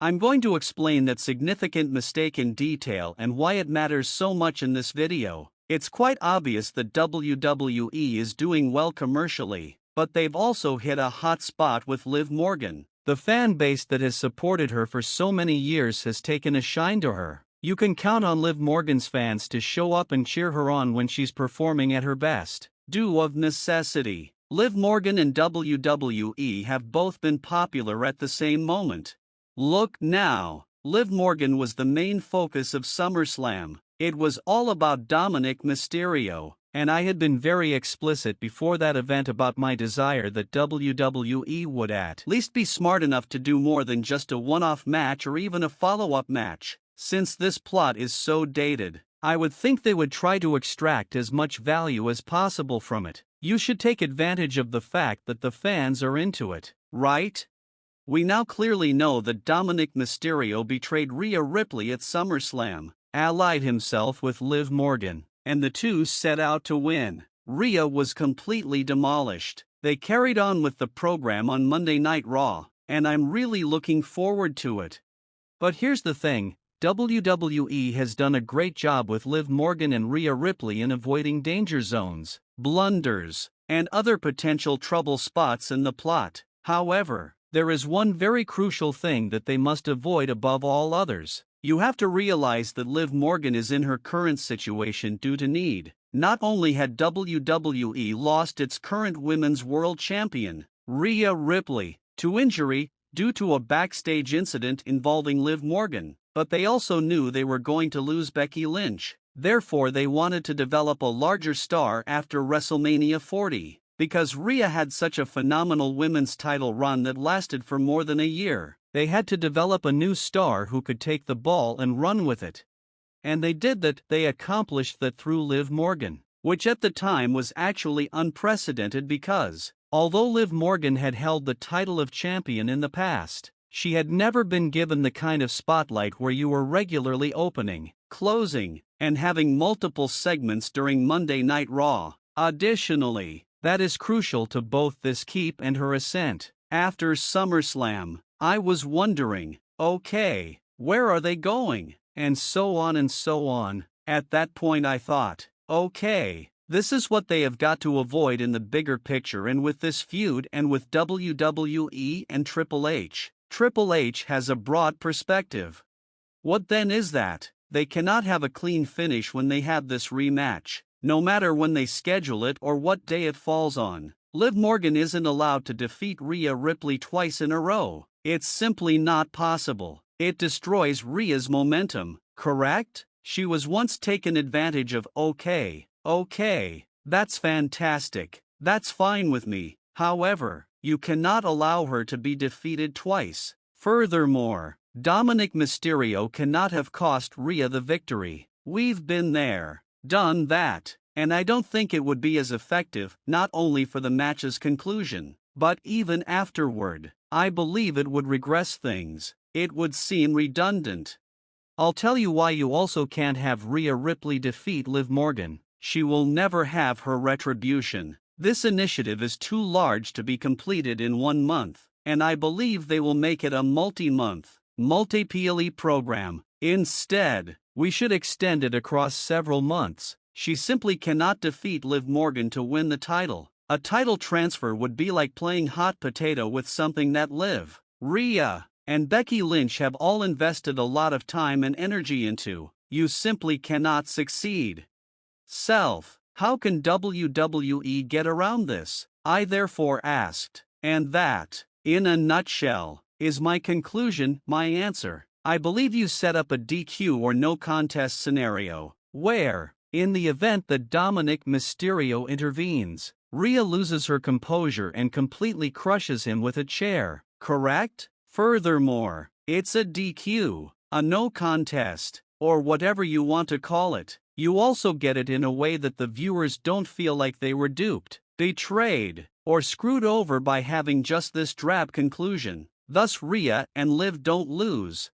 I'm going to explain that significant mistake in detail and why it matters so much in this video. It's quite obvious that WWE is doing well commercially, but they've also hit a hot spot with Liv Morgan. The fan base that has supported her for so many years has taken a shine to her. You can count on Liv Morgan's fans to show up and cheer her on when she's performing at her best. Due of necessity, Liv Morgan and WWE have both been popular at the same moment. Look now, Liv Morgan was the main focus of SummerSlam. It was all about Dominic Mysterio, and I had been very explicit before that event about my desire that WWE would at least be smart enough to do more than just a one-off match or even a follow-up match. Since this plot is so dated, I would think they would try to extract as much value as possible from it. You should take advantage of the fact that the fans are into it, right? We now clearly know that Dominic Mysterio betrayed Rhea Ripley at SummerSlam, allied himself with Liv Morgan, and the two set out to win. Rhea was completely demolished. They carried on with the program on Monday Night Raw, and I'm really looking forward to it. But here's the thing. WWE has done a great job with Liv Morgan and Rhea Ripley in avoiding danger zones, blunders, and other potential trouble spots in the plot. However, there is one very crucial thing that they must avoid above all others. You have to realize that Liv Morgan is in her current situation due to need. Not only had WWE lost its current Women's World Champion, Rhea Ripley, to injury due to a backstage incident involving Liv Morgan, but they also knew they were going to lose Becky Lynch. Therefore, they wanted to develop a larger star after WrestleMania 40. Because Rhea had such a phenomenal women's title run that lasted for more than a year, they had to develop a new star who could take the ball and run with it. And they did that. They accomplished that through Liv Morgan, which at the time was actually unprecedented because, although Liv Morgan had held the title of champion in the past, she had never been given the kind of spotlight where you were regularly opening, closing, and having multiple segments during Monday Night Raw. Additionally, that is crucial to both this keep and her ascent. After SummerSlam, I was wondering, okay, where are they going? And so on and so on. At that point I thought, okay, this is what they have got to avoid in the bigger picture and with this feud and with WWE and Triple H. Triple H has a broad perspective. What then is that? They cannot have a clean finish when they have this rematch. No matter when they schedule it or what day it falls on, Liv Morgan isn't allowed to defeat Rhea Ripley twice in a row. It's simply not possible. It destroys Rhea's momentum, correct? She was once taken advantage of. Okay, that's fantastic. That's fine with me. However, you cannot allow her to be defeated twice. Furthermore, Dominic Mysterio cannot have cost Rhea the victory. We've been there, done that, and I don't think it would be as effective, not only for the match's conclusion, but even afterward. I believe it would regress things. It would seem redundant. I'll tell you why you also can't have Rhea Ripley defeat Liv Morgan. She will never have her retribution. This initiative is too large to be completed in 1 month, and I believe they will make it a multi-month, multi-PLE program. Instead, we should extend it across several months. She simply cannot defeat Liv Morgan to win the title. A title transfer would be like playing hot potato with something that Liv, Rhea, and Becky Lynch have all invested a lot of time and energy into. You simply cannot succeed. How can WWE get around this? I therefore asked. And that, in a nutshell, is my conclusion, my answer. I believe you set up a DQ or no contest scenario, where, in the event that Dominic Mysterio intervenes, Rhea loses her composure and completely crushes him with a chair, correct? Furthermore, it's a DQ, a no contest, or whatever you want to call it. You also get it in a way that the viewers don't feel like they were duped, betrayed, or screwed over by having just this drab conclusion. Thus Rhea and Liv don't lose.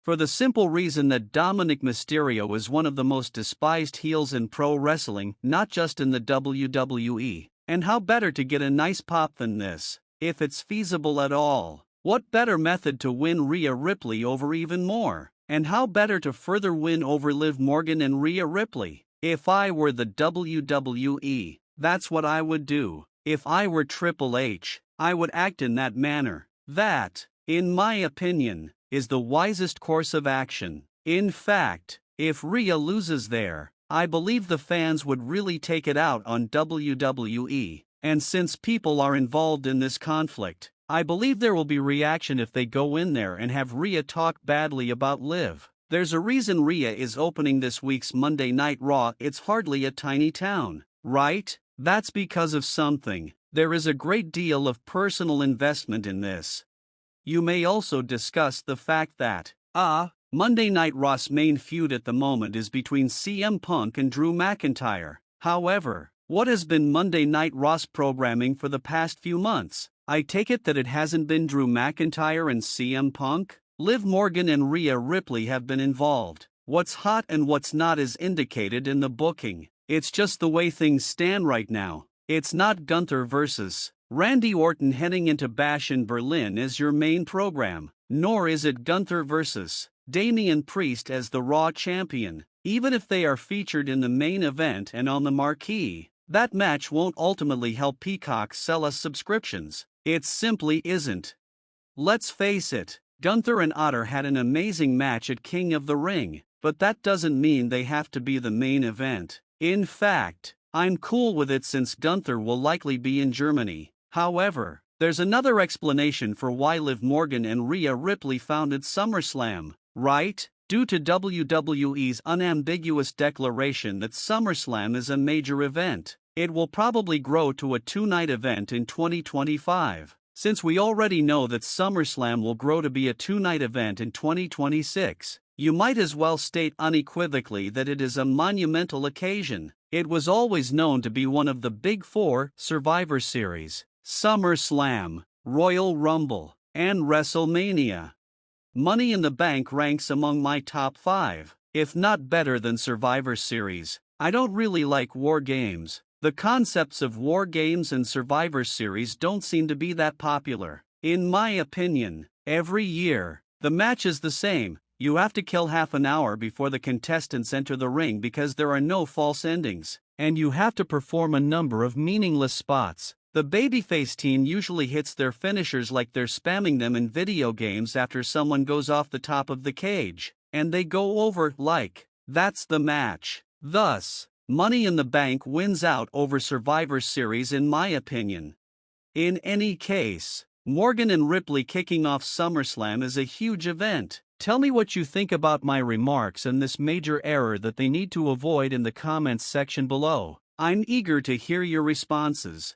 For the simple reason that Dominic Mysterio is one of the most despised heels in pro wrestling, not just in the WWE. And how better to get a nice pop than this, if it's feasible at all. What better method to win Rhea Ripley over even more? And how better to further win over Liv Morgan and Rhea Ripley? If I were the WWE, that's what I would do. If I were Triple H, I would act in that manner. That, in my opinion, is the wisest course of action. In fact, if Rhea loses there, I believe the fans would really take it out on WWE, and since people are involved in this conflict, I believe there will be reaction if they go in there and have Rhea talk badly about Liv. There's a reason Rhea is opening this week's Monday Night Raw. It's hardly a tiny town, right? That's because of something. There is a great deal of personal investment in this. You may also discuss the fact that, Monday Night Raw's main feud at the moment is between CM Punk and Drew McIntyre. However, what has been Monday Night Raw's programming for the past few months? I take it that it hasn't been Drew McIntyre and CM Punk? Liv Morgan and Rhea Ripley have been involved. What's hot and what's not is indicated in the booking. It's just the way things stand right now. It's not Gunther versus Randy Orton heading into Bash in Berlin as your main program, nor is it Gunther versus Damian Priest as the Raw champion. Even if they are featured in the main event and on the marquee, that match won't ultimately help Peacock sell us subscriptions. It simply isn't. Let's face it, Gunther and Otter had an amazing match at King of the Ring, but that doesn't mean they have to be the main event. In fact, I'm cool with it since Gunther will likely be in Germany. However, there's another explanation for why Liv Morgan and Rhea Ripley founded SummerSlam, right? Due to WWE's unambiguous declaration that SummerSlam is a major event, it will probably grow to a two-night event in 2025. Since we already know that SummerSlam will grow to be a two-night event in 2026, you might as well state unequivocally that it is a monumental occasion. It was always known to be one of the Big Four: Survivor Series, SummerSlam, Royal Rumble, and WrestleMania. Money in the Bank ranks among my top 5, if not better than Survivor Series. I don't really like war games. The concepts of war games and Survivor Series don't seem to be that popular. In my opinion, every year, the match is the same. You have to kill half an hour before the contestants enter the ring because there are no false endings, and you have to perform a number of meaningless spots. The babyface team usually hits their finishers like they're spamming them in video games after someone goes off the top of the cage, and they go over like that's the match. Thus, Money in the Bank wins out over Survivor Series in my opinion. In any case, Morgan and Ripley kicking off SummerSlam is a huge event. Tell me what you think about my remarks and this major error that they need to avoid in the comments section below. I'm eager to hear your responses.